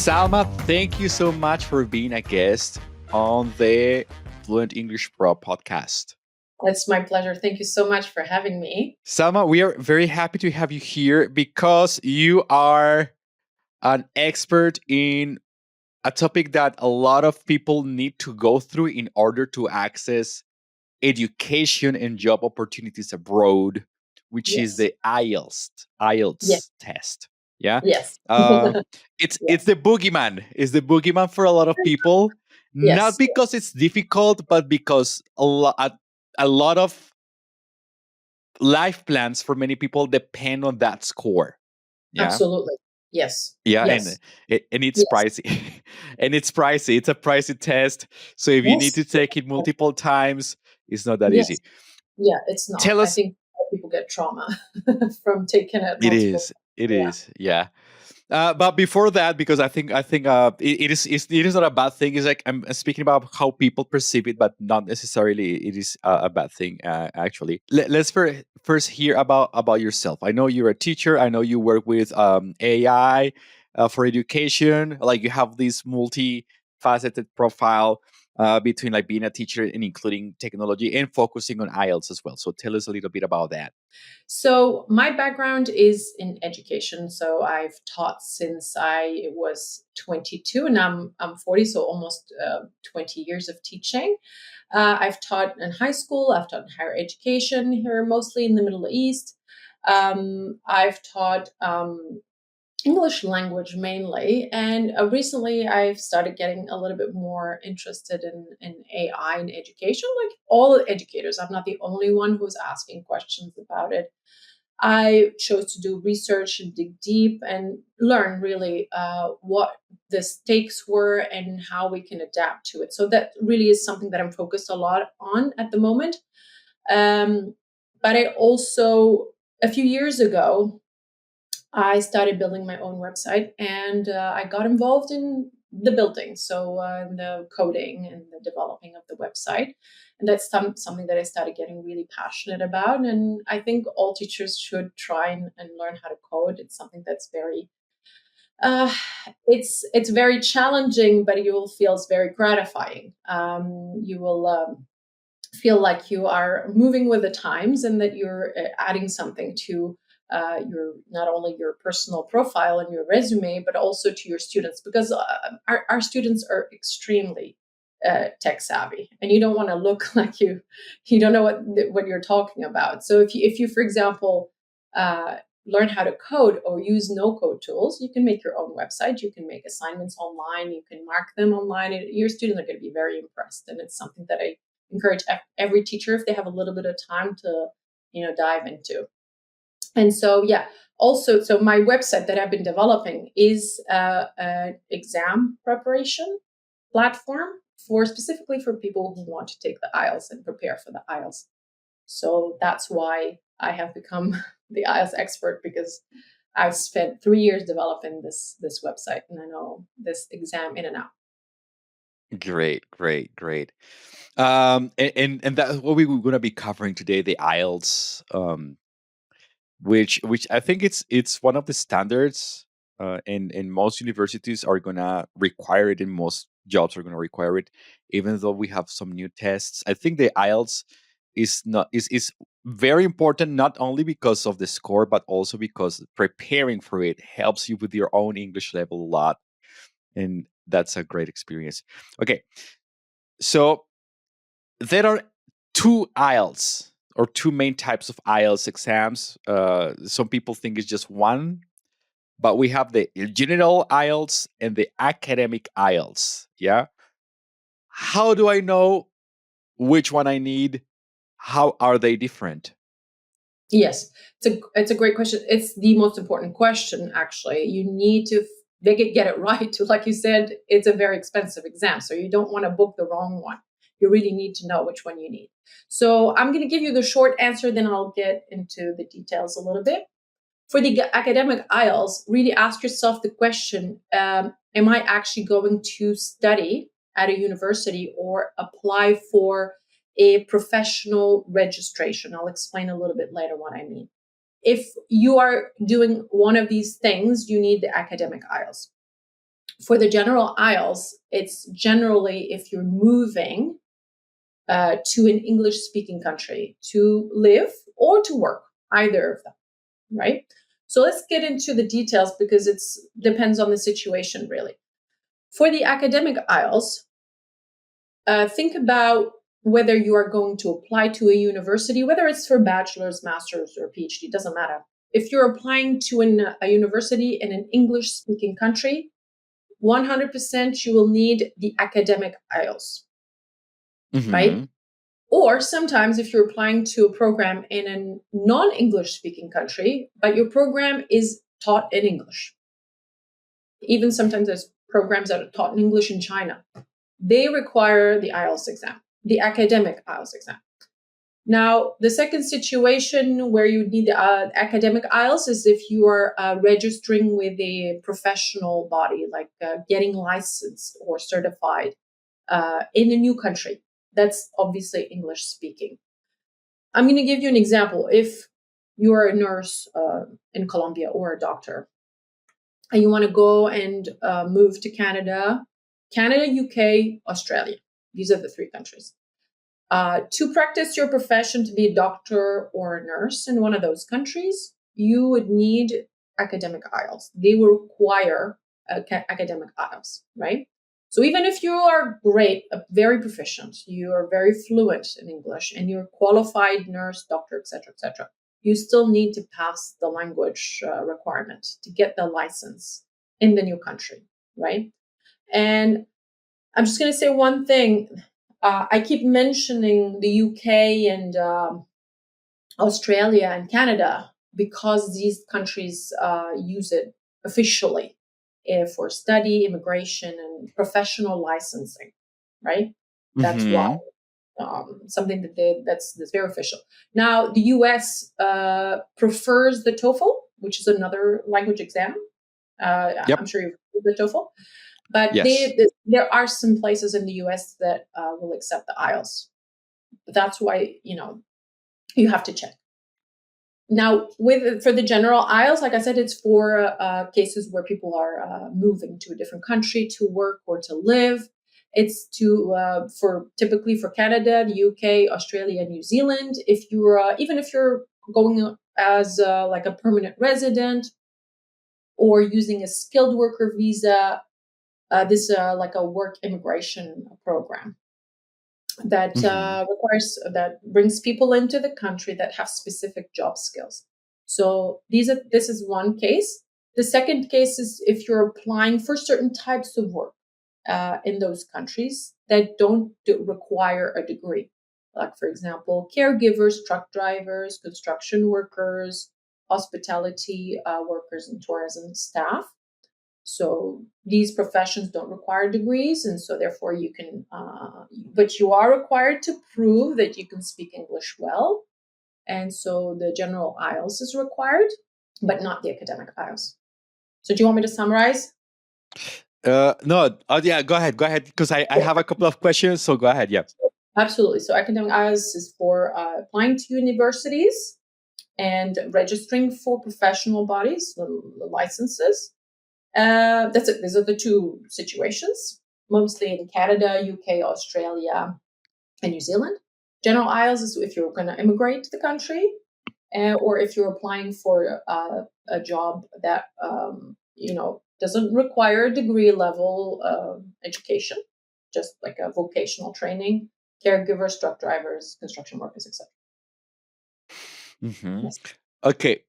Salma, thank you so much for being a guest on the Fluent English Pro podcast. It's my pleasure. Thank you so much for having me. Salma, we are very happy to have you here because you are an expert in a topic that a lot of people need to go through in order to access education and job opportunities abroad, which is Yes. the IELTS Yes. test. Yeah. Yes. Uh, it's Yes. the boogeyman. It's the boogeyman for a lot of people, not Yes. because it's difficult, but because a lot of life plans for many people depend on that score. Yeah. Absolutely. Yes. Yeah, and Yes. and it's Yes. pricey, and it's pricey. It's a pricey test, so if you need Yes. to take it multiple times, it's not that Yes. easy. Yeah, it's not. Tell I us. think people get trauma from taking it It multiple is. times. It Yeah. is. Yeah. But before that, because I think it is not a bad thing. It's like I'm speaking about how people perceive it, but not necessarily it is a bad thing. Actually, let's first hear about yourself. I know you're a teacher. I know you work with AI for education. Like you have this multifaceted profile between like being a teacher and including technology and focusing on IELTS as well. So tell us a little bit about that. So my background is in education. So I've taught since I was 22, and I'm 40, so almost 20 years of teaching. I've taught in high school. I've taught in higher education here, mostly in the Middle East. I've taught English language mainly, and recently I've started getting a little bit more interested in AI in education. Like all educators, I'm not the only one who's asking questions about it. I chose to do research and dig deep and learn really what the stakes were and how we can adapt to it. So that really is something that I'm focused a lot on at the moment. But I also, a few years ago, I started building my own website, and I got involved in the building, so the coding and the developing of the website. And that's something that I started getting really passionate about. And I think all teachers should try and learn how to code. It's something that's uh, it's very challenging, but you will feel it's very gratifying. You will feel like you are moving with the times and that you're adding something to your not only your personal profile and your resume, but also to your students, because our students are extremely tech savvy, and you don't want to look like you don't know what you're talking about. So if you for example uh, learn how to code or use no code tools, you can make your own website, you can make assignments online, you can mark them online, and your students are going to be very impressed. And it's something that I encourage every teacher, if they have a little bit of time, to dive into. And so yeah, also, so my website that I've been developing is an exam preparation platform for specifically for people who want to take the IELTS and prepare for the IELTS. So that's why I have become the IELTS expert, because I've spent 3 years developing this website, and I know this exam in and out. Great, great, great. And that's what we're going to be covering today, the IELTS, which I think it's one of the standards, and most universities are gonna require it, and most jobs are gonna require it, even though we have some new tests. I think the IELTS is not is very important, not only because of the score, but also because preparing for it helps you with your own English level a lot, and that's a great experience. Okay, so there are two IELTS, or two main types of IELTS exams. Some people think it's just one, but we have the general IELTS and the academic IELTS. Yeah. How do I know which one I need? How are they different? Yes, it's a great question. It's the most important question, actually. You need to get it right. Like you said, it's a very expensive exam, so you don't want to book the wrong one. You really need to know which one you need. So I'm going to give you the short answer, then I'll get into the details a little bit. For the academic IELTS, really ask yourself the question: am I actually going to study at a university or apply for a professional registration? I'll explain a little bit later what I mean. If you are doing one of these things, you need the academic IELTS. For the general IELTS, it's generally if you're moving to an English speaking country to live or to work, either of them, right? So let's get into the details because it depends on the situation, really. For the academic IELTS, think about whether you are going to apply to a university, whether it's for bachelor's, master's, or PhD, doesn't matter. If you're applying to a university in an English-speaking country, 100% you will need the academic IELTS, right? Mm-hmm. Or sometimes if you're applying to a program in a non-English speaking country, but your program is taught in English. Even sometimes there's programs that are taught in English in China. They require the IELTS exam, the academic IELTS exam. Now, the second situation where you need the academic IELTS is if you are registering with a professional body, like getting licensed or certified in a new country. That's obviously English speaking. I'm going to give you an example. If you are a nurse in Colombia or a doctor, and you want to go and move to Canada, UK, Australia. These are the three countries. To practice your profession, to be a doctor or a nurse in one of those countries, you would need academic IELTS. They will require academic IELTS, right? So even if you are great, very proficient, you are very fluent in English, and you're a qualified nurse, doctor, etc., you still need to pass the language requirement to get the license in the new country, right? And I'm just going to say one thing. I keep mentioning the UK and Australia and Canada because these countries use it officially for study, immigration, and professional licensing, right? That's why. Mm-hmm. Something that's very official. Now, the US prefers the TOEFL, which is another language exam. Yep. I'm sure you've heard of the TOEFL, but Yes. there are some places in the US that will accept the IELTS. That's why you have to check. Now, for the general IELTS, like I said, it's for cases where people are moving to a different country to work or to live. It's for typically for Canada, the UK, Australia, New Zealand. If you're even if you're going as like a permanent resident or using a skilled worker visa, this is like a work immigration program that Mm-hmm. that brings people into the country that have specific job skills. So this is one case. The second case is if you're applying for certain types of work in those countries that don't require a degree, like for example, caregivers, truck drivers, construction workers, hospitality workers, and tourism staff. So these professions don't require degrees, and so therefore you can, but you are required to prove that you can speak English well. And so the general IELTS is required, but not the academic IELTS. So do you want me to summarize? No. Oh, yeah. Go ahead, because I Yeah, have a couple of questions. So go ahead. Yeah. absolutely. So academic IELTS is for applying to universities and registering for professional bodies, the licenses. That's it. These are the two situations, mostly in Canada, UK, Australia, and New Zealand. General IELTS is if you're going to immigrate to the country, or if you're applying for a job that doesn't require a degree level education, just like a vocational training, caregivers, truck drivers, construction workers, etc. Mm-hmm. Yes. Okay.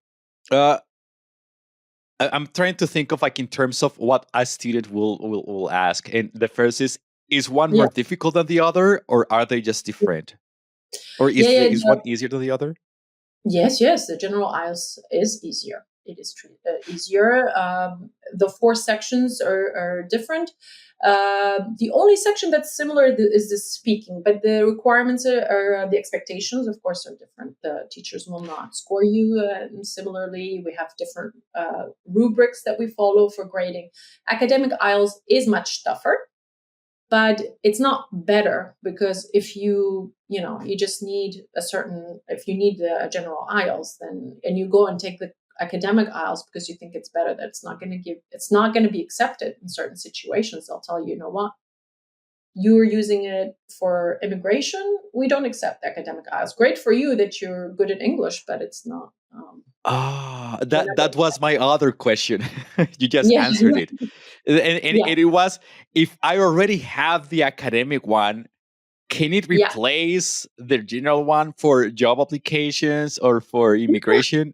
I'm trying to think of like in terms of what a student will ask, and the first is one Yeah. more difficult than the other, or are they just different, or Yeah. Yeah. is one easier than the other? Yes, yes, the general IELTS is easier. It is easier. The four sections are different. The only section that's similar is the speaking, but the requirements are the expectations, of course, are different. The teachers will not score you similarly. We have different rubrics that we follow for grading. Academic IELTS is much tougher, but it's not better because if you just need if you need a general IELTS then and you go and take the academic IELTS because you think it's better, that it's not going to be accepted in certain situations. They'll tell you, you know what, you are using it for immigration. We don't accept academic IELTS. Great for you that you're good at English, but it's not. We're not That gonna was my other question. You just yeah, answered it. And yeah, it was, if I already have the academic one, can it yeah. replace the general one for job applications or for immigration?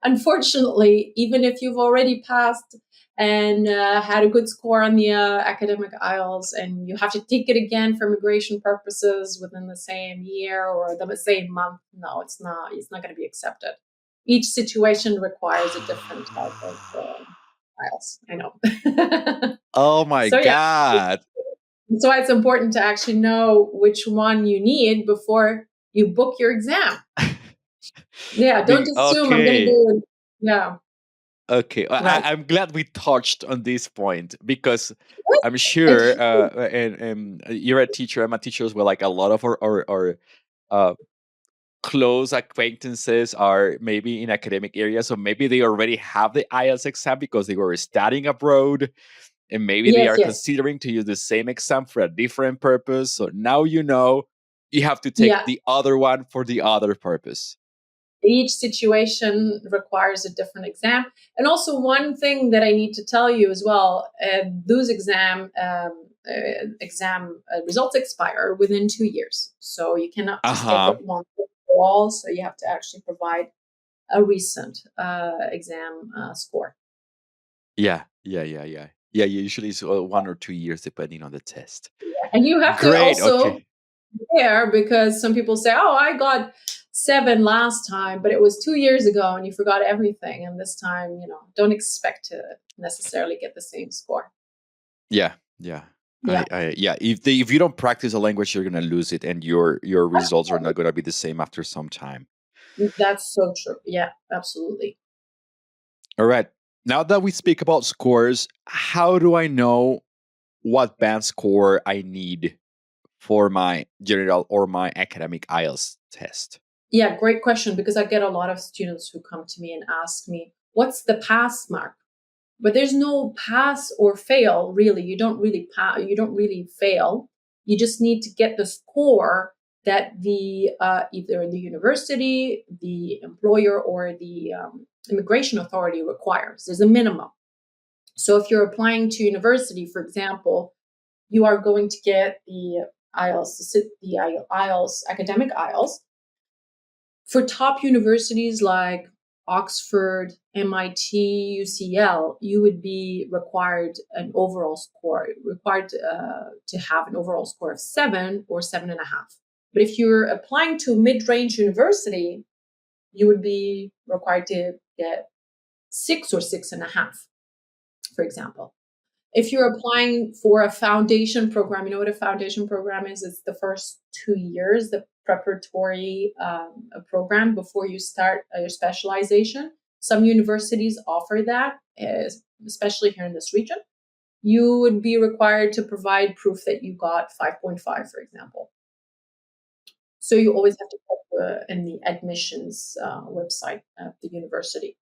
Unfortunately, even if you've already passed and had a good score on the academic IELTS, and you have to take it again for immigration purposes within the same year or the same month, no, it's not. It's not going to be accepted. Each situation requires a different type of IELTS. I know. Oh my So yeah, God. that's why it's important to actually know which one you need before you book your exam. Yeah, don't assume I'm going to Okay. go and yeah, Okay, right. I'm glad we touched on this point because I'm It, sure, and you're a teacher, I'm a teacher as well. Like a lot of our uh, close acquaintances are maybe in academic areas, so maybe they already have the IELTS exam because they were studying abroad, and maybe they yes, are yes, considering to use the same exam for a different purpose. So now you have to take yeah. the other one for the other purpose. Each situation requires a different exam. And also, one thing that I need to tell you as well: those exam results expire within 2 years, so you cannot Uh just take it huh. once for all. So you have to actually provide a recent exam score. Yeah. Usually it's 1 or 2 years depending on the test. And you have to Great. also Okay. compare, because some people say, "Oh, I got 7 last time, but it was 2 years ago and you forgot everything. And this time, don't expect to necessarily get the same score." Yeah. Yeah. Yeah, Yeah. If you don't practice a language, you're gonna lose it, and your results are not gonna be the same after some time. that's so true. Yeah, absolutely. All right. Now that we speak about scores, how do I know what band score I need for my general or my academic IELTS test? Yeah, great question, because I get a lot of students who come to me and ask me, "What's the pass mark?" But there's no pass or fail, really. You don't really fail. You just need to get the score that the either the university, the employer, or the immigration authority requires. There's a minimum. So if you're applying to university, for example, you are going to get the IELTS, academic IELTS. For top universities like Oxford, MIT, UCL, you would be required to have an overall score of 7 or 7.5. But if you're applying to a mid-range university, you would be required to get 6 or 6.5, for example. If you're applying for a foundation program, you know what a foundation program is? It's the first 2 years, the preparatory program before you start your specialization. Some universities offer that, especially here in this region. You would be required to provide proof that you got 5.5, for example. So you always have to put in the admissions website of the university.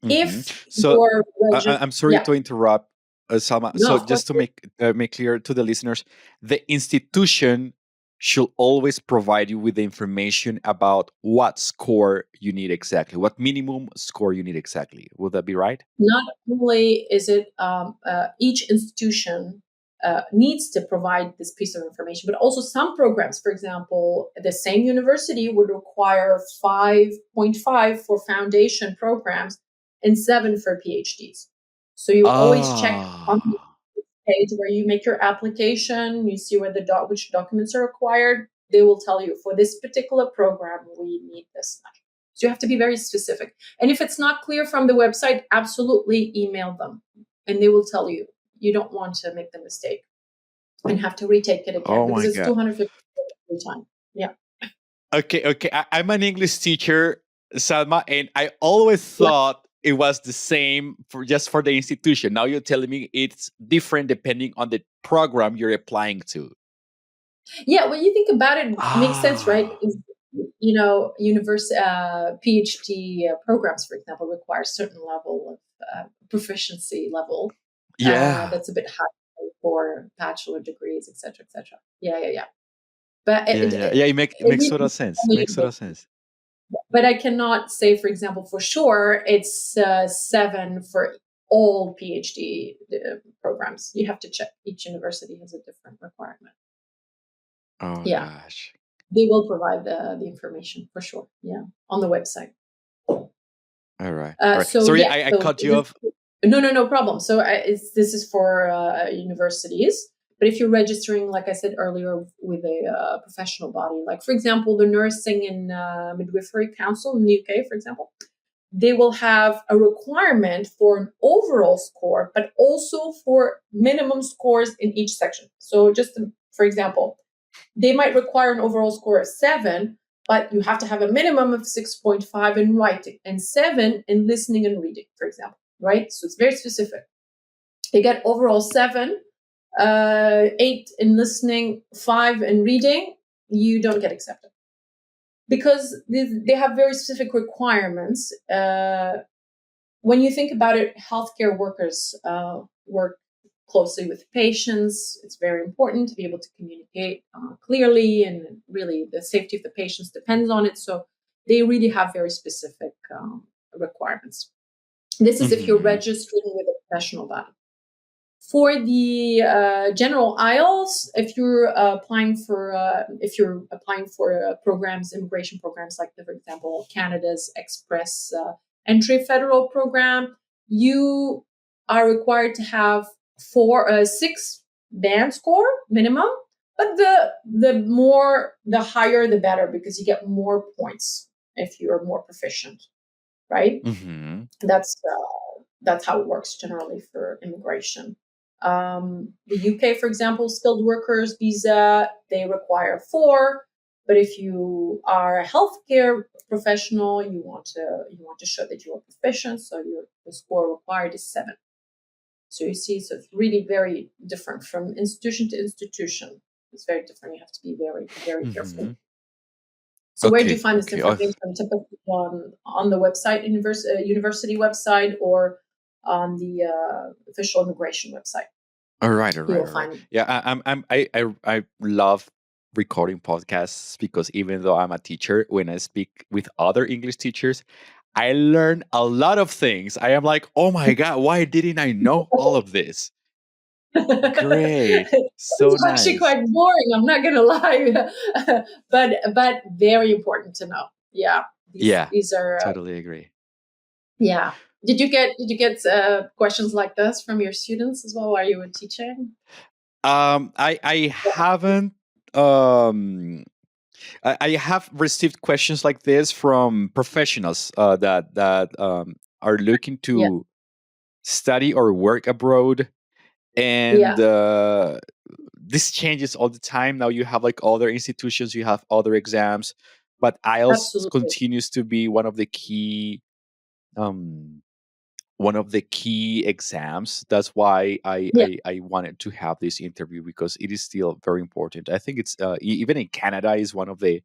Mhm. If So your I'm sorry yeah, to interrupt, Salma. no, So of course, just to make clear to the listeners, the institution should always provide you with the information about what score you need exactly, what minimum score you need exactly. Would that be right? not only is it each institution needs to provide this piece of information, but also some programs, for example, the same university would require 5.5 for foundation programs and 7 for PhDs. So you always check on the Ah, page where you make your application, you see where which documents are required. They will tell you, for this particular program, we need this much. So you have to be very specific. And if it's not clear from the website, absolutely email them and they will tell you. You don't want to make the mistake and have to retake it again, oh because my it's God. 250 every time. Yeah. Okay. I'm an English teacher, Salma, and I always Yeah. thought it was the same for just for the institution. Now you're telling me it's different depending on the program you're applying to. Yeah. When you think about it, it makes sense, right? Ah. PhD programs, for example, require a certain level of proficiency level Yeah. that's a bit higher for bachelor degrees, etc., etc. Yeah. But Yeah. It it makes really total sense. only Makes total sense. but I cannot say, for example, for sure it's 7 for all PhD programs. You have to check. Each university has a different requirement. Oh Yeah, gosh. they will provide the information for sure. Yeah, on the website. All right. All right. So Sorry, yeah, I so cut you off. no problem. So this is for universities. But if you're registering, like I said earlier, with a professional body, like for example, the Nursing and Midwifery Council in the UK, for example, they will have a requirement for an overall score, but also for minimum scores in each section. So for example, they might require an overall score of 7, but you have to have a minimum of 6.5 in writing and 7 in listening and reading, for example, right? So it's very specific. They get overall 7, 8 in listening, 5 in reading, you don't get accepted because they have very specific requirements. When you think about it, healthcare workers work closely with patients. It's very important to be able to communicate clearly, and really the safety of the patients depends on it. So they really have very specific requirements. This is if you're Hmm. registering with a professional body. For the general IELTS, if you're applying for programs, immigration programs like, for example, Canada's Express Entry Federal Program, you are required to have 6 band score minimum. But the higher the better, because you get more points if you're more proficient, right? Hmm. That's how it works generally for immigration. The UK, for example, skilled workers visa, they require 4. But if you are a healthcare professional, you want to show that you are proficient, so the score required is 7. So you see, so it's really very different from institution to institution. It's very different. You have to be very, very careful. Hmm. So where do you Okay. find this Okay. Oh, information? Typically on the website, university website, or on the official immigration website. all right. All You right. will All right. find. Yeah. I love recording podcasts because even though I'm a teacher, when I speak with other English teachers, I learn a lot of things. I am like, oh my god, why didn't I know all of this? Great. So It's actually nice. quite boring. I'm not going to lie, but very important to know. Yeah, Yeah. these are Totally agree. yeah. Did you get questions like this from your students as well while you were teaching? I haven't um I have received questions like this from professionals that are looking Yeah, to study or work abroad, and yeah, this changes all the time. Now you have like other institutions, you have other exams, but IELTS absolutely. continues to be um, one of the key exams. That's why Yeah, I wanted to have this interview because it is still very important. I think it's even in Canada is one of the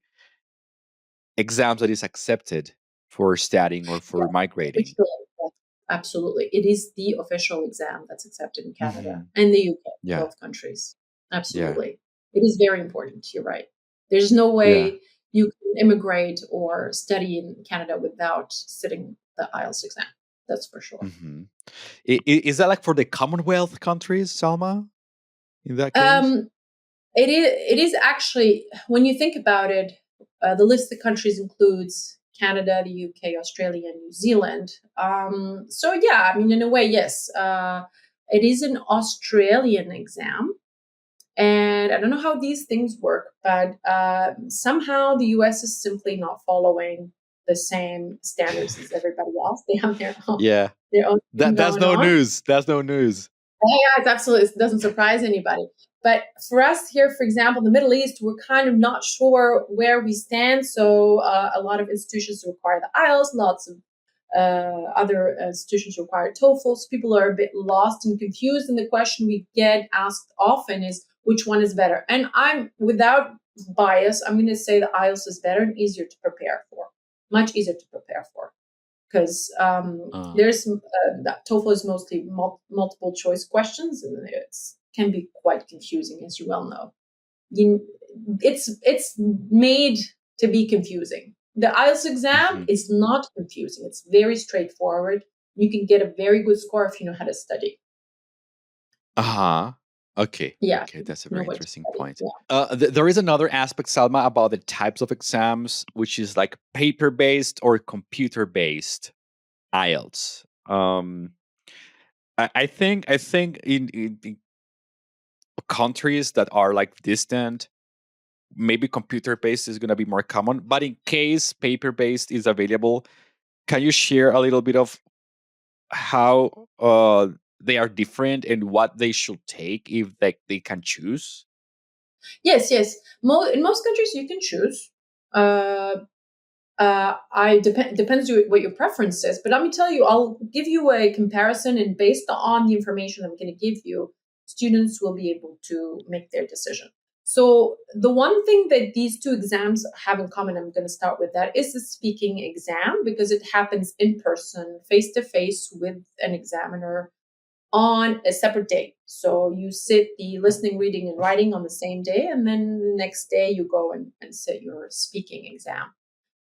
exams that is accepted for studying or yeah, for migrating. officially, yes, absolutely. It is the official exam that's accepted in Canada Hmm. and the UK, Yeah, both countries. yeah, Absolutely. It is very important. You're right. There's no yeah. way you can immigrate or study in Canada without sitting the IELTS exam. That's for sure. Hmm. Is that like for the Commonwealth countries, Salma? In that case, Um, it is actually, when you think about it, the list of countries includes Canada, the UK, Australia, and New Zealand. So yeah, I mean, in a way, yes, it is an Australian exam, and I don't know how these things work, but somehow the US is simply not following the same standards as everybody else. They have yeah. their own thing That's going no on. news. That's no news. Yeah, it's absolutely, it doesn't surprise anybody. But for us here, for example, the Middle East, we're kind of not sure where we stand. So a lot of institutions require the IELTS, lots of other institutions require TOEFL. So people are a bit lost and confused. And the question we get asked often is, which one is better. And I'm without bias, I'm going to say the IELTS is better and easier to prepare for, much easier to prepare for, because Uh, there's that TOEFL is mostly multiple choice questions, and it can be quite confusing, as you well know. You, it's made to be confusing. The IELTS exam mhm. is not confusing. It's very straightforward. You can get a very good score if you know how to study. Uh-huh. Okay. Yeah, Okay, that's a know very what to interesting study. point. Yeah. There is another aspect, Salma, about the types of exams, which is like paper-based or computer-based IELTS. I think in countries that are like distant, maybe computer-based is going to be more common. But in case paper-based is available, can you share a little bit of how they are different and what they should take if they can choose? Yes, yes. In most countries, you can choose. Uh, I depends what your preference is, but let me tell you, I'll give you a comparison, and based on the information I'm going to give you, students will be able to make their decision. So the one thing that these two exams have in common, I'm going to start with that, is the speaking exam, because it happens in person, face to face with an examiner on a separate day. So you sit the listening, reading, and writing on the same day, and then the next day you go and sit your speaking exam.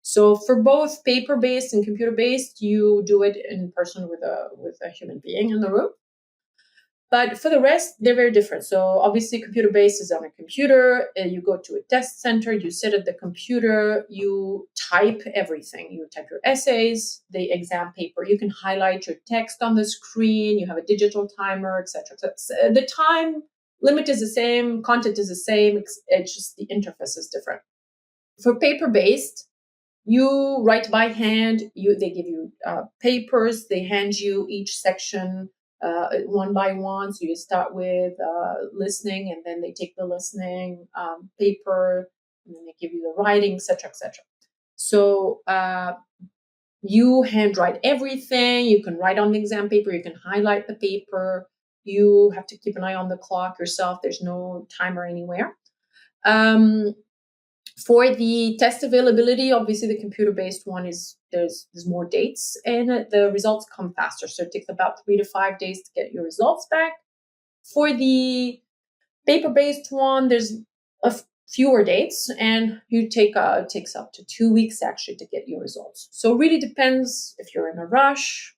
So for both paper-based and computer-based, you do it in person with a human being in the room. But for the rest, they're very different. So obviously, computer-based is on a computer. You go to a test center, you sit at the computer, you type everything. You type your essays, the exam paper. You can highlight your text on the screen. You have a digital timer, etc. So the time limit is the same, content is the same. It's just the interface is different. For paper-based, you write by hand. They give you papers. They hand you each section one by one. So you start with listening, and then they take the listening paper, and then they give you the writing, etc., etc. So you handwrite everything. You can write on the exam paper. You can highlight the paper. You have to keep an eye on the clock yourself. There's no timer anywhere. Um, for the test availability, obviously the computer-based one is there's more dates, and the results come faster. So it takes about 3 to 5 days to get your results back. For the paper-based one, there's fewer dates, and it takes up to 2 weeks actually to get your results. So it really depends if you're in a rush,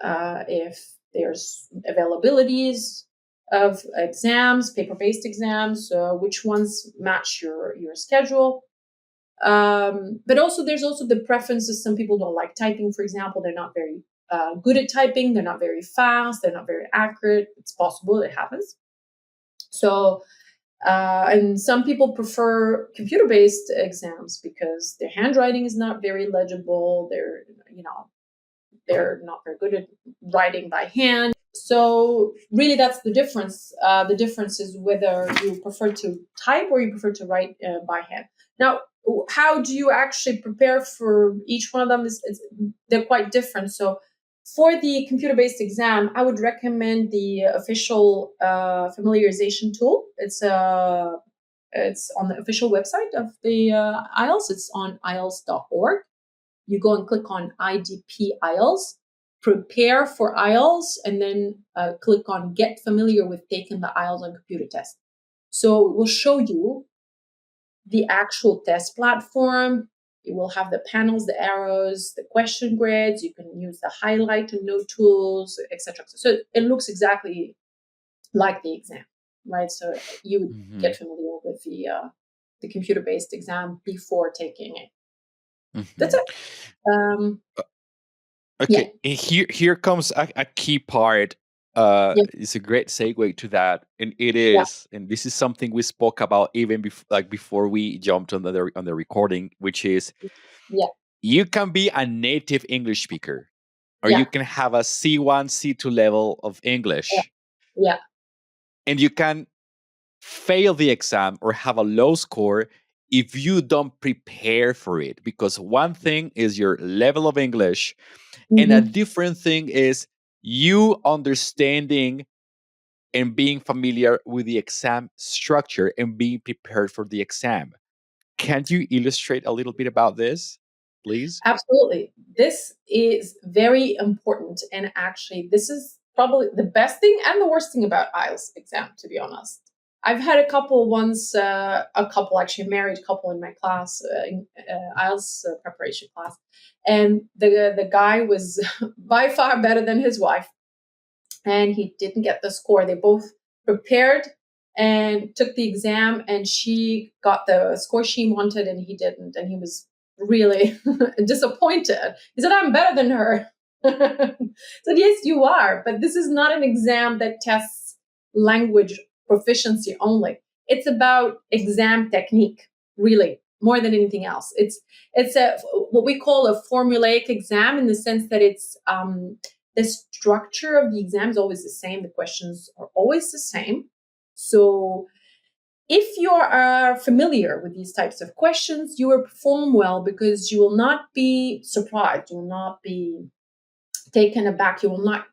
if there's availabilities of exams, paper-based exams, which ones match your schedule. But also, there's also the preferences. Some people don't like typing, for example. They're not very good at typing. They're not very fast. They're not very accurate. It's possible. It happens. So, and some people prefer computer-based exams because their handwriting is not very legible. They're not very good at writing by hand. So really, that's the difference. The difference is whether you prefer to type or you prefer to write by hand. Now, how do you actually prepare for each one of them? They're quite different. So for the computer-based exam, I would recommend the official familiarization tool. It's on the official website of the IELTS. It's on IELTS.org. You go and click on IDP IELTS, prepare for IELTS, and then click on get familiar with taking the IELTS on computer test. So it will show you the actual test platform. It will have the panels, the arrows, the question grids. You can use the highlight and note tools, etc. So it looks exactly like the exam, right? So you would Hmm. get familiar with the computer-based exam before taking it. That's Hmm. it. Um, yeah, Okay, and here comes a key part. yeah, It's a great segue to that, and yeah, and this is something we spoke about even before we jumped on the recording, which is yeah, you can be a native English speaker, or you yeah, can have a C1, C2 level of yeah, English, yeah. and you can fail the exam or have a low score if you don't prepare for it. Because one thing is your level of English, and a Mm-hmm. different thing is you understanding and being familiar with the exam structure and being prepared for the exam. Can you illustrate a little bit about this, please? Absolutely. This is very important. And actually, this is probably the best thing and the worst thing about IELTS exam, to be honest. I've had a couple once, a couple actually, a married couple in my class, in IELTS preparation class. And the guy was by far better than his wife, and he didn't get the score. They both prepared and took the exam, and she got the score she wanted, and he didn't. And he was really disappointed. He said, "I'm better than her." I said, "Yes, you are, but this is not an exam that tests language proficiency only. It's about exam technique, really, more than anything else. It's a what we call a formulaic exam in the sense that it's the structure of the exam is always the same. The questions are always the same. So if you are familiar with these types of questions, you will perform well because you will not be surprised. You will not be taken aback. You will not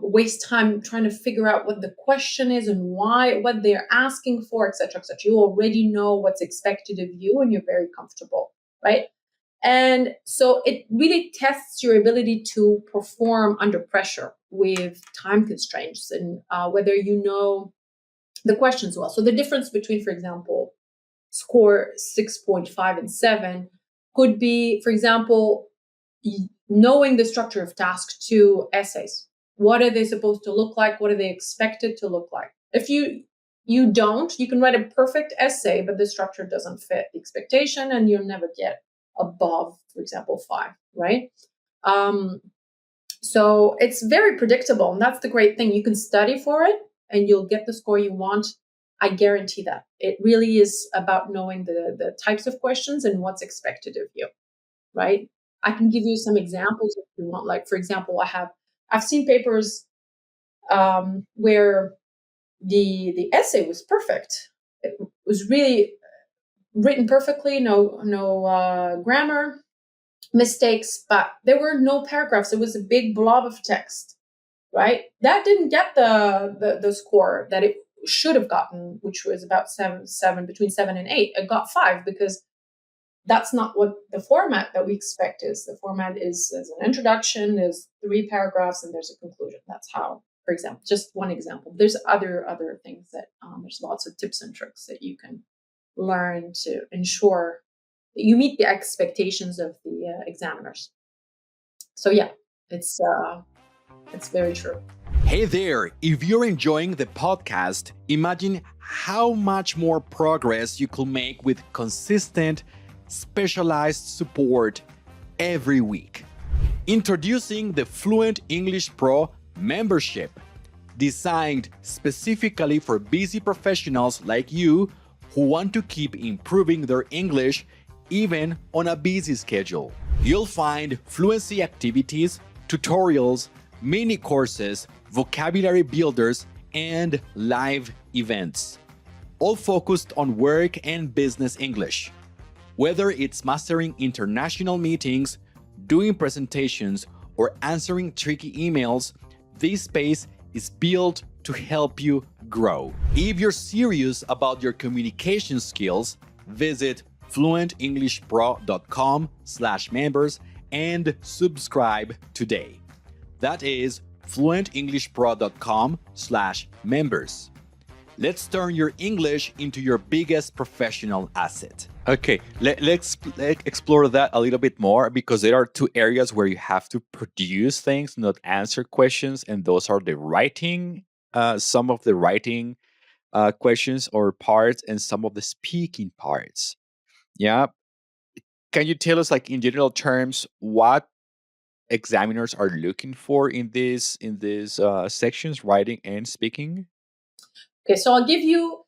waste time trying to figure out what the question is and why, what they're asking for, etc., etc. You already know what's expected of you, and you're very comfortable, right? And so it really tests your ability to perform under pressure with time constraints, and whether you know the questions well. So the difference between, for example, score 6.5 and 7 could be, for example, knowing the structure of task 2 essays. What are they supposed to look like? What are they expected to look like? If you don't, you can write a perfect essay, but the structure doesn't fit the expectation, and you'll never get above, for example, 5, right? Um, so it's very predictable, and that's the great thing. You can study for it, and you'll get the score you want. I guarantee that. It really is about knowing the types of questions and what's expected of you, right? I can give you some examples if you want. Like, for example, I've seen papers where the essay was perfect. It was really written perfectly, no grammar mistakes, but there were no paragraphs. It was a big blob of text, right? That didn't get the score that it should have gotten, which was about seven, between 7 and 8. It got 5 because that's not what the format that we expect is. The format is as an introduction, there's 3 paragraphs, and there's a conclusion. That's how, for example, just one example. There's other things that there's lots of tips and tricks that you can learn to ensure that you meet the expectations of the examiners. So yeah, it's very true. Hey there, if you're enjoying the podcast, imagine how much more progress you could make with consistent, specialized support every week. Introducing the Fluent English Pro membership, designed specifically for busy professionals like you who want to keep improving their English even on a busy schedule. You'll find fluency activities, tutorials, mini courses, vocabulary builders, and live events, all focused on work and business English. Whether it's mastering international meetings, doing presentations, or answering tricky emails, this space is built to help you grow. If you're serious about your communication skills, visit fluentenglishpro.com/members and subscribe today. That is fluentenglishpro.com/members. Let's turn your English into your biggest professional asset. Okay, let's explore that a little bit more, because there are 2 areas where you have to produce things, not answer questions, and those are the writing, some of the writing questions or parts, and some of the speaking parts. Yeah, can you tell us, like in general terms, what examiners are looking for in these sections, writing and speaking? Okay, so I'll give you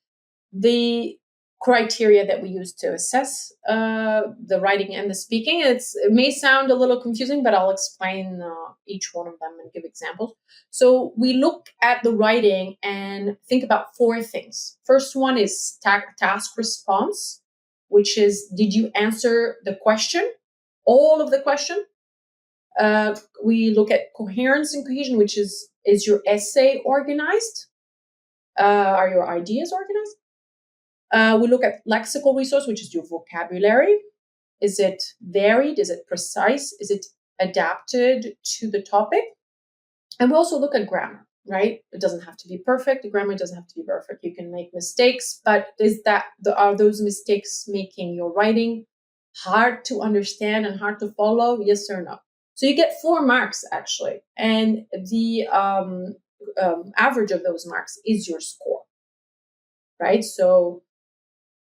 the criteria that we use to assess the writing and the speaking. It may sound a little confusing, but I'll explain each one of them and give examples. So we look at the writing and think about 4 things. First one is task response, which is, did you answer the question, all of the question? We look at coherence and cohesion, which is your essay organized? Are your ideas organized? We look at lexical resource, which is your vocabulary. Is it varied? Is it precise? Is it adapted to the topic? And we also look at grammar, right? It doesn't have to be perfect. The grammar doesn't have to be perfect. You can make mistakes, but are those mistakes making your writing hard to understand and hard to follow? Yes or no? So you get 4 marks actually, and the average of those marks is your score, right? So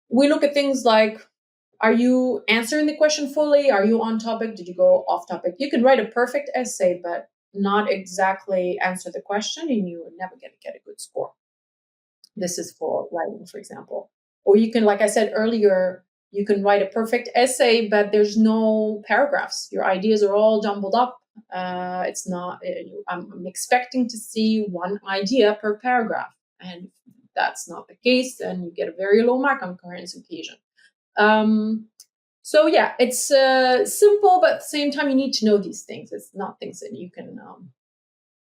we look at things like, are you answering the question fully? Are you on topic? Did you go off topic? You can write a perfect essay, but not exactly answer the question, and you are never going to get a good score. This is for writing, for example. Or you can, like I said earlier, you can write a perfect essay, but there's no paragraphs. Your ideas are all jumbled up. It's not, I'm expecting to see one idea per paragraph. And if that's not the case, then you get a very low mark on coherence and cohesion. So yeah, it's simple, but at the same time, you need to know these things. It's not things that you can,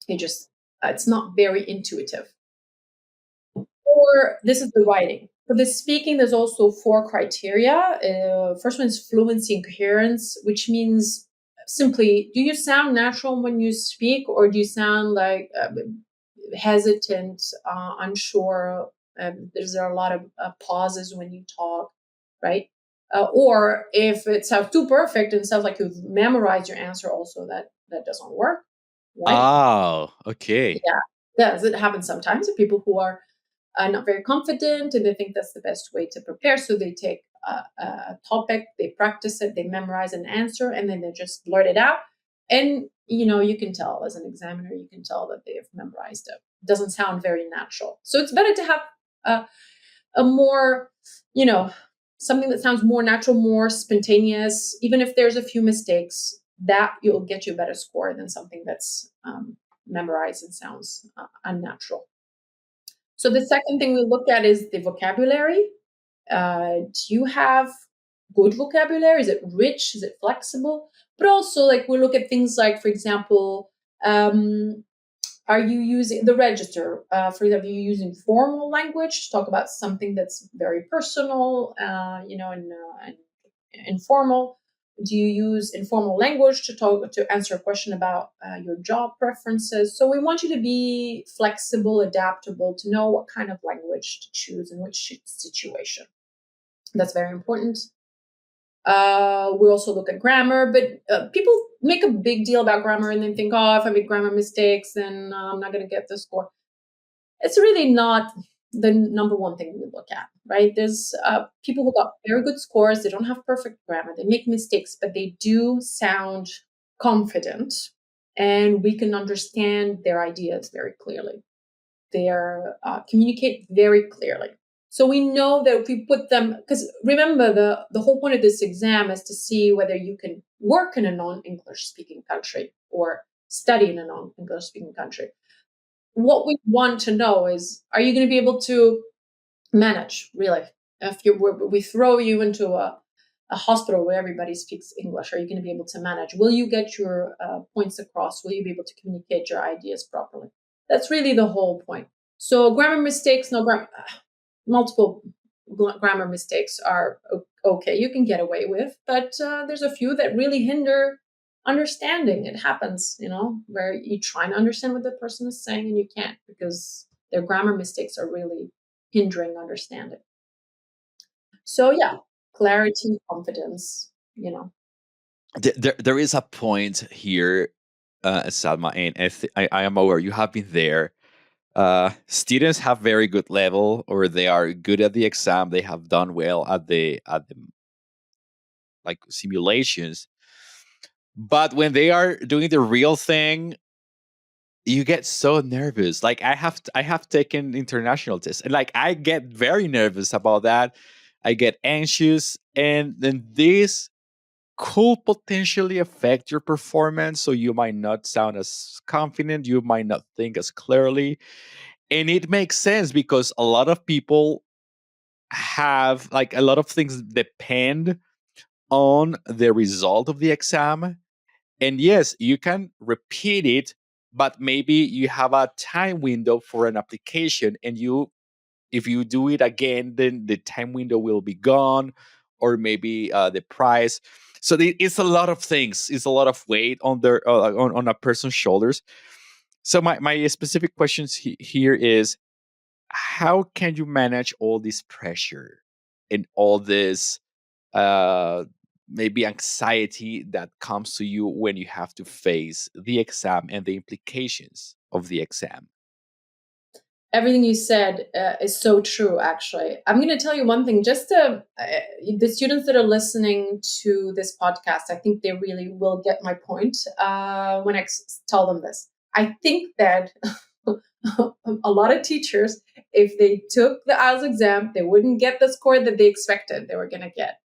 you just, it's not very intuitive. Or this is the writing. For the speaking, there's also 4 criteria. First one is fluency and coherence, which means simply, do you sound natural when you speak, or do you sound like hesitant, unsure? There's a lot of pauses when you talk, right? Or if it sounds too perfect and sounds like you've memorized your answer, also that doesn't work, right? Oh, okay. Yeah, does it happen sometimes? People who are not very confident and they think that's the best way to prepare, so they take a topic, they practice it, they memorize an answer, and then they just blurt it out. And you can tell as an examiner, you can tell that they've memorized it. It doesn't sound very natural, so it's better to have a more, you know, something that sounds more natural, more spontaneous. Even if there's a few mistakes, that you'll get you a better score than something that's memorized and sounds unnatural. So the second thing we look at is the vocabulary. Do you have good vocabulary? Is it rich? Is it flexible? But also, like, we look at things like, for example, um, are you using the register? For example, are you using formal language to talk about something that's very personal, and informal? Do you use informal language to answer a question about your job preferences? So we want you to be flexible, adaptable, to know what kind of language to choose in which situation. That's very important. We also look at grammar, but people make a big deal about grammar and then think, oh, if I make grammar mistakes, then I'm not going to get the score. It's really not the number one thing we look at, right? There's people who got very good scores. They don't have perfect grammar. They make mistakes, but they do sound confident, and we can understand their ideas very clearly. They communicate very clearly. So we know that if we put them, because remember, the whole point of this exam is to see whether you can work in a non-English speaking country or study in a non-English speaking country. What we want to know is, are you going to be able to manage, really? If we throw you into a hospital where everybody speaks English, are you going to be able to manage? Will you get your points across? Will you be able to communicate your ideas properly? That's really the whole point. So grammar mistakes, multiple grammar mistakes are okay. You can get away with, but there's a few that really hinder understanding. It happens, where you try to understand what the person is saying and you can't, because their grammar mistakes are really hindering understanding. So yeah, clarity, confidence, There is a point here, Salma, and I am aware you have been there. Students have very good level, or they are good at the exam. They have done well at the like simulations, but when they are doing the real thing, you get so nervous. Like I have taken international tests, and like I get very nervous about that. I get anxious, and then this could potentially affect your performance. So you might not sound as confident, you might not think as clearly. And it makes sense because a lot of people have, like, a lot of things depend on the result of the exam. And yes, you can repeat it, but maybe you have a time window for an application and you if you do it again, then the time window will be gone, or maybe the price. So it's a lot of things. It's a lot of weight on their on a person's shoulders. So my specific questions here is, how can you manage all this pressure and all this uh, maybe anxiety that comes to you when you have to face the exam and the implications of the exam? Everything you said is so true, actually. I'm going to tell you one thing. Just to, the students that are listening to this podcast, I think they really will get my point when I tell them this. I think that a lot of teachers, if they took the IELTS exam, they wouldn't get the score that they expected they were going to get.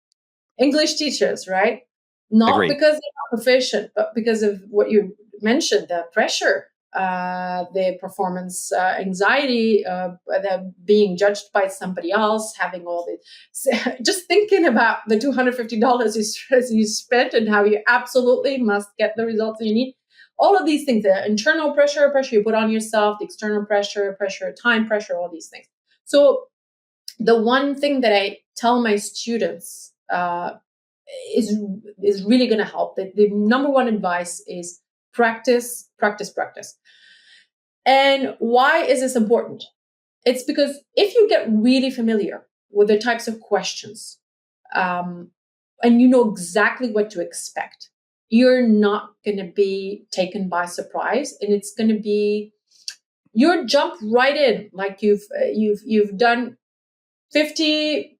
English teachers, right? Not Agree. because they're not proficient, but because of what you mentioned, the pressure, the performance anxiety, the being judged by somebody else, having all the, just thinking about the $250 you spent and how you absolutely must get the results that you need. All of these things, the internal pressure you put on yourself, the external pressure, time pressure, all these things. So the one thing that I tell my students is really going to help. The number one advice is practice, practice, practice. And why is this important? It's because if you get really familiar with the types of questions, and you know exactly what to expect, you're not going to be taken by surprise, and it's going to be you're jump right in, like you've done 50,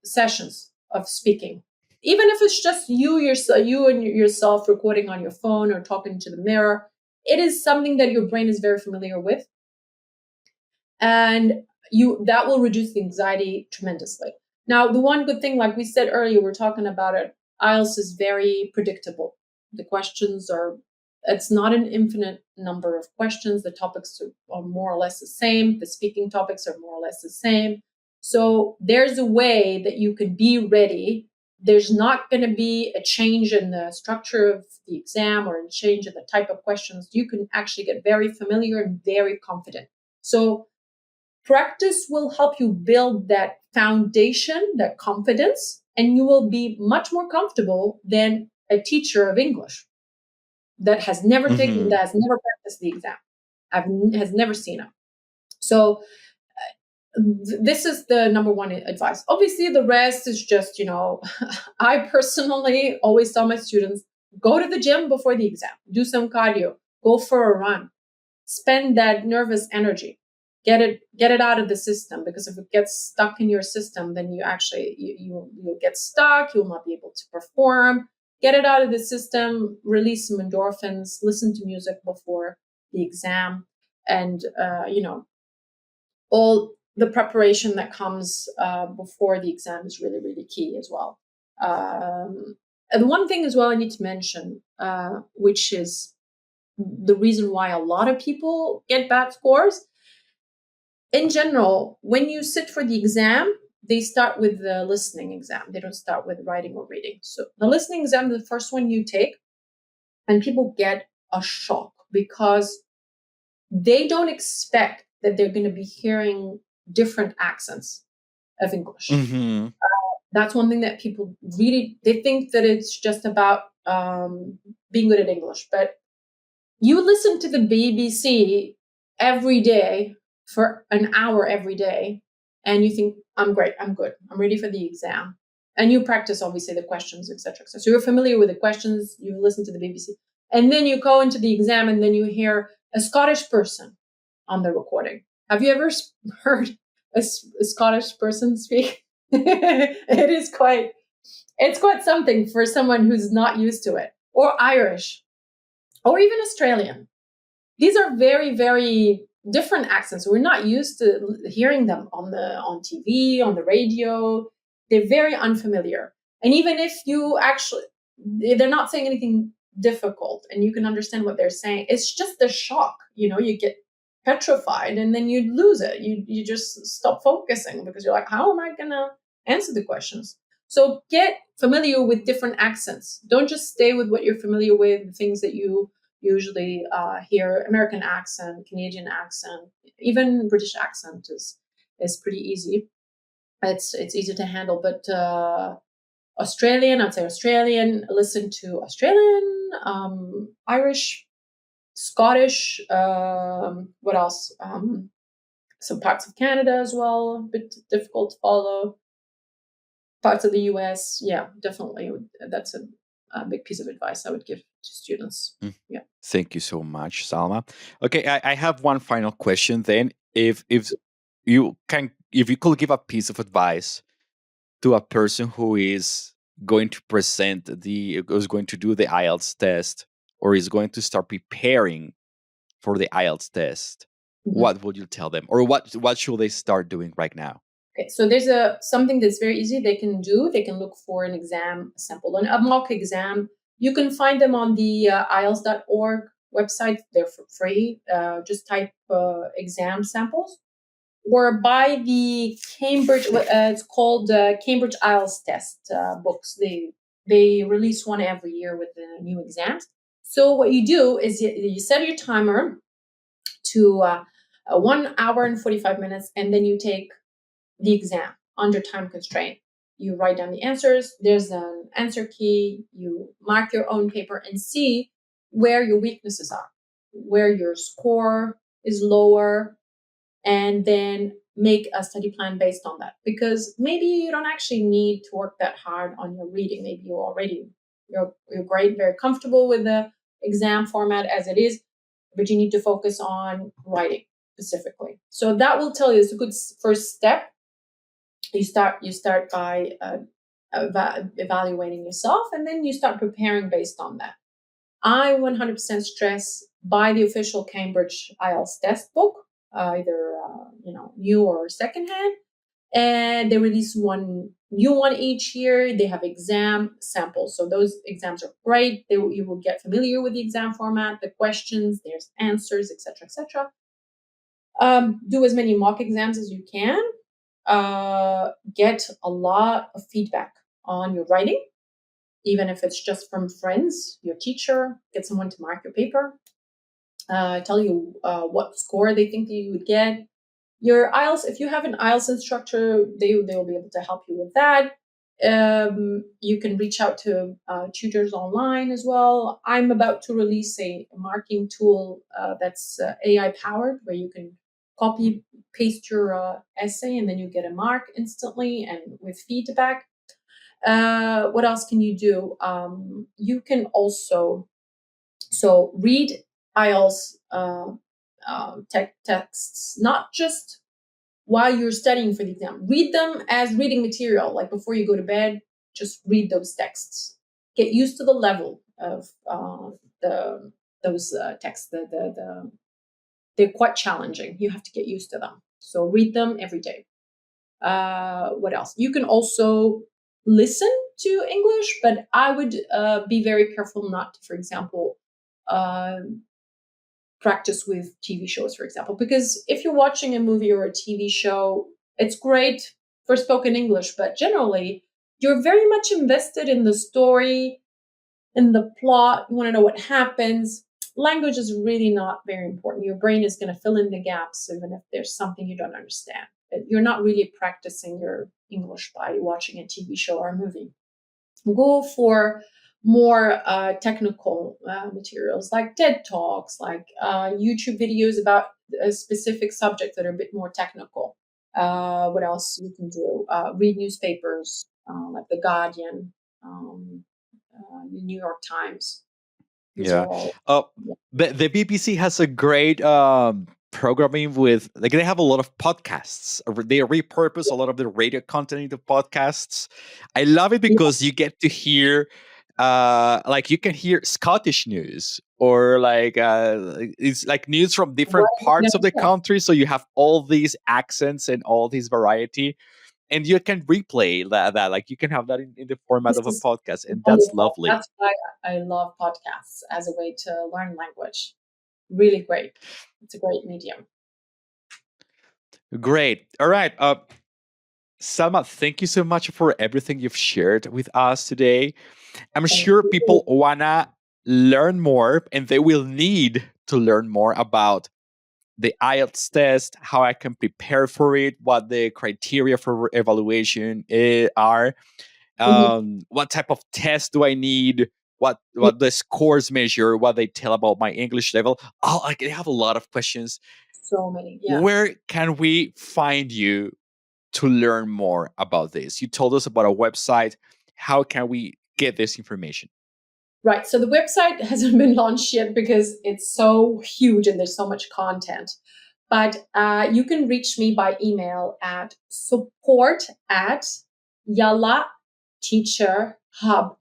sessions of speaking. Even if it's just you and yourself recording on your phone or talking to the mirror, it is something that your brain is very familiar with. And that will reduce the anxiety tremendously. Now, the one good thing, like we said earlier, we're talking about it, IELTS is very predictable. The questions it's not an infinite number of questions. The topics are more or less the same. The speaking topics are more or less the same. So there's a way that you can be ready. There's not going to be a change in the structure of the exam or a change in the type of questions. You can actually get very familiar and very confident. So practice will help you build that foundation, that confidence, and you will be much more comfortable than a teacher of English that has never Hmm. practiced the exam, has never seen it. So this is the number one advice. Obviously, the rest is just, I personally always tell my students, go to the gym before the exam, do some cardio, go for a run, spend that nervous energy, get it out of the system, because if it gets stuck in your system, then you actually you'll get stuck, you'll not be able to perform. Get it out of the system, release some endorphins, listen to music before the exam, and all the preparation that comes before the exam is really, really key as well. And one thing as well I need to mention, which is the reason why a lot of people get bad scores. In general, when you sit for the exam, they start with the listening exam. They don't start with writing or reading. So the listening exam, the first one you take, and people get a shock because they don't expect that they're going to be hearing different accents of English. Hmm. That's one thing that people really, they think that it's just about being good at English. But you listen to the BBC every day for an hour every day, and you think, I'm great, I'm good, I'm ready for the exam. And you practice, obviously, the questions, etc. So you're familiar with the questions, you've listened to the BBC. And then you go into the exam, and then you hear a Scottish person on the recording. Have you ever heard a Scottish person speak? It's quite something for someone who's not used to it. Or Irish, or even Australian. These are very, very different accents. We're not used to hearing them on TV, on the radio. They're very unfamiliar. And even if you actually, they're not saying anything difficult, and you can understand what they're saying, it's just the shock. You get petrified, and then you lose it. You just stop focusing because you're like, how am I gonna answer the questions? So get familiar with different accents. Don't just stay with what you're familiar with, the things that you usually hear. American accent, Canadian accent, even British accent is pretty easy. It's easy to handle, but Australian, I'd say Australian. Listen to Australian, Irish, Scottish. What else? Some parts of Canada as well, a bit difficult to follow. Parts of the US, yeah, definitely. That's a big piece of advice I would give to students. Mm. Yeah. Thank you so much, Salma. Okay, I have one final question then. If you can, if you could give a piece of advice to a person who is going to who's going to do the IELTS test, or is going to start preparing for the IELTS test, Mhm. what would you tell them, or what should they start doing right now? Okay, so there's something that's very easy they can do. They can look for an exam sample, a mock exam. You can find them on the IELTS.org website. They're for free. Just type exam samples, or buy the Cambridge. It's called Cambridge IELTS test books. They release one every year with the new exams. So what you do is you set your timer to 1 hour and 45 minutes, and then you take the exam under time constraint. You write down the answers. There's an answer key. You mark your own paper and see where your weaknesses are, where your score is lower, and then make a study plan based on that. Because maybe you don't actually need to work that hard on your reading. Maybe you're great, very comfortable with the exam format as it is, but you need to focus on writing specifically. So that will tell you it's a good first step. You start by evaluating yourself, and then you start preparing based on that. I 100% stress buy the official Cambridge IELTS test book, either new or secondhand, and they release one new one each year. They have exam samples, so those exams are great. You will get familiar with the exam format, the questions, there's answers, etc., etc. Do as many mock exams as you can. Get a lot of feedback on your writing, even if it's just from friends, your teacher. Get someone to mark your paper, tell you what score they think that you would get. Your IELTS, if you have an IELTS instructor, they will be able to help you with that. You can reach out to tutors online as well. I'm about to release a marking tool that's AI powered, where you can copy paste your essay and then you get a mark instantly and with feedback. What else can you do? You can also read IELTS texts, not just while you're studying for the exam. Read them as reading material, like before you go to bed. Just read those texts. Get used to the level of those texts. They're quite challenging. You have to get used to them. So read them every day. What else? You can also listen to English, but I would be very careful not to, for example, uh, practice with TV shows, for example, because if you're watching a movie or a TV show, it's great for spoken English, but generally you're very much invested in the story, in the plot. You want to know what happens. Language is really not very important. Your brain is going to fill in the gaps, even if there's something you don't understand. You're not really practicing your English by watching a TV show or a movie. Go for more technical materials like TED Talks, like YouTube videos about a specific subject that are a bit more technical. What else you can do? Read newspapers like The Guardian, the New York Times. These Yeah. are all. Uh, the BBC has a great programming with, like, they have a lot of podcasts. They repurpose a lot of the radio content into podcasts. I love it Yeah, because you get to hear, like, you can hear Scottish news, or like it's like news from different what a parts good of the idea. country. So you have all these accents and all this variety, and you can replay that. Like, you can have that in the format This of a is podcast, and that's wonderful. lovely. That's why I love podcasts as a way to learn language. Really great. It's a great medium. Great. All right. Salma, thank you so much for everything you've shared with us today. I'm Thank sure you. people wanna learn more, and they will need to learn more about the IELTS test, how I can prepare for it, what the criteria for evaluation are, Mhm. what type of test do I need, Yeah, what the scores measure, what they tell about my English level. Oh, I have a lot of questions. so many. Yeah. Where can we find you to learn more about this? You told us about a website. How can we get this information? Right. So the website hasn't been launched yet because it's so huge and there's so much content. But you can reach me by email at support at yalla teacher hub.com,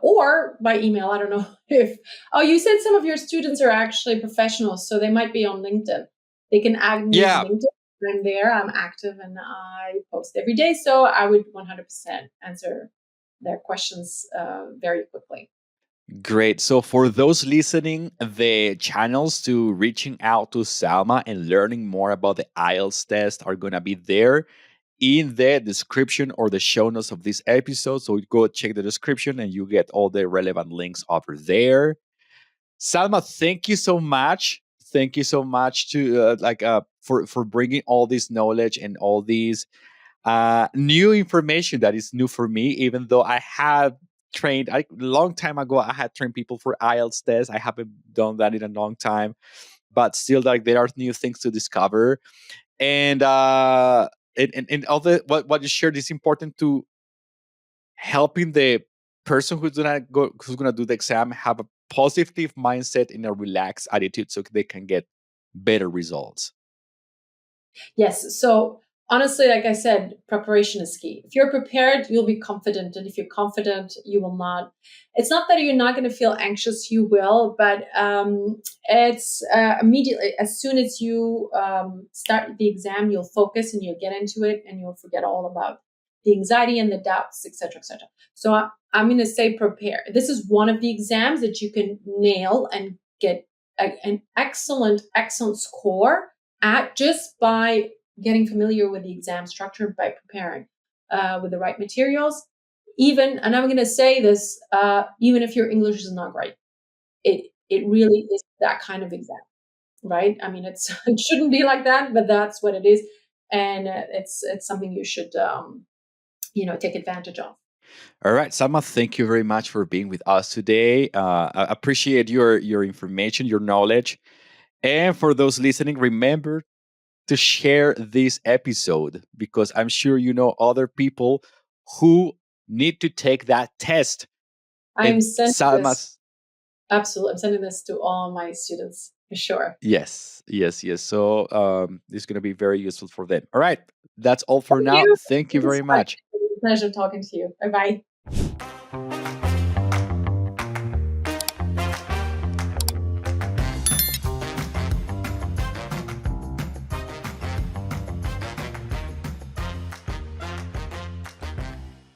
or by email. I don't know if, oh, you said some of your students are actually professionals, so they might be on LinkedIn. They can add me on Yeah, LinkedIn. I'm there, I'm active, and I post every day. So I would 100% answer their questions very quickly. great. So for those listening, the channels to reaching out to Salma and learning more about the IELTS test are going to be there in the description or the show notes of this episode. So go check the description and you get all the relevant links over there. Salma, thank you so much. Thank you so much to for bringing all this knowledge and all these new information that is new for me. Even though I have trained a long time ago, I had trained people for IELTS tests. I haven't done that in a long time, but still, like there are new things to discover. And and all the what you shared is important to helping the person who's gonna do the exam have a positive mindset and a relaxed attitude so they can get better results. Yes. So honestly, like I said, preparation is key. If you're prepared, you'll be confident. And if you're confident, you will not. It's not that you're not going to feel anxious, you will, but it's immediately, as soon as you start the exam, you'll focus and you'll get into it and you'll forget all about the anxiety and the doubts, etc., etc. So I'm going to say prepare. This is one of the exams that you can nail and get an excellent, excellent score at just by getting familiar with the exam structure, by preparing with the right materials. Even, and I'm going to say this, even if your English is not great, it really is that kind of exam, right? I mean, it shouldn't be like that, but that's what it is, and it's something you should take advantage of. All right, Salma, thank you very much for being with us today. I appreciate your information, your knowledge. And for those listening, remember to share this episode because I'm sure you know other people who need to take that test. I'm And sending this Salma's, absolutely. I'm sending this to all my students for sure. yes, yes, yes. So it's going to be very useful for them. All right, that's all for Thank now. you. Thank you Thank you very so much. much. It was a pleasure talking to you. Bye bye.